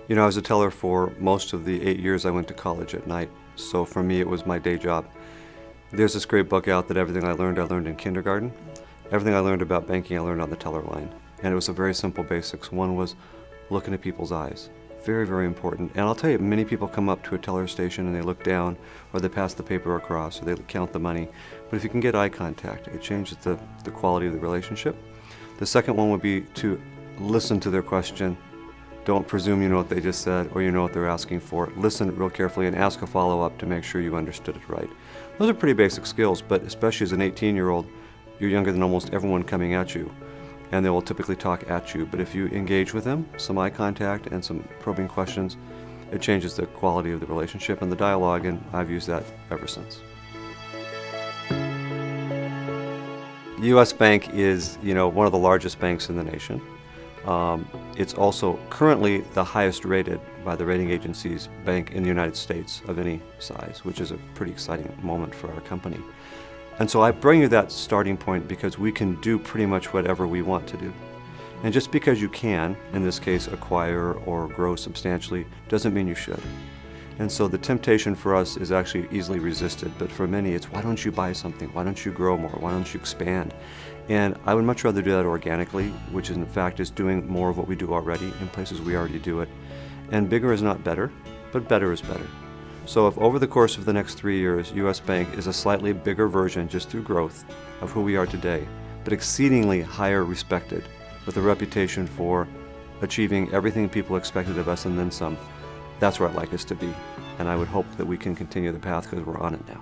You know, I was a teller for most of the 8 years I went to college at night, so for me it was my day job. There's this great book out that everything I learned in kindergarten. Everything I learned about banking I learned on the teller line. And it was a very simple basics. One was looking at people's eyes. Very, very important. And I'll tell you, many people come up to a teller station and they look down, or they pass the paper across, or they count the money. But if you can get eye contact, it changes the quality of the relationship. The second one would be to listen to their question. Don't presume you know what they just said or you know what they're asking for. Listen real carefully and ask a follow-up to make sure you understood it right. Those are pretty basic skills, but especially as an 18-year-old, you're younger than almost everyone coming at you, and they will typically talk at you. But if you engage with them, some eye contact and some probing questions, it changes the quality of the relationship and the dialogue, and I've used that ever since. U.S. Bank is, one of the largest banks in the nation. It's also currently the highest rated by the rating agencies bank in the United States of any size, which is a pretty exciting moment for our company. And so I bring you that starting point because we can do pretty much whatever we want to do. And just because you can, in this case, acquire or grow substantially, doesn't mean you should. And so the temptation for us is actually easily resisted, but for many it's, why don't you buy something? Why don't you grow more? Why don't you expand? And I would much rather do that organically, which in fact is doing more of what we do already in places we already do it. And bigger is not better, but better is better. So if over the course of the next 3 years, U.S. Bank is a slightly bigger version just through growth of who we are today, but exceedingly higher respected, with a reputation for achieving everything people expected of us and then some, that's where I'd like us to be. And I would hope that we can continue the path because we're on it now.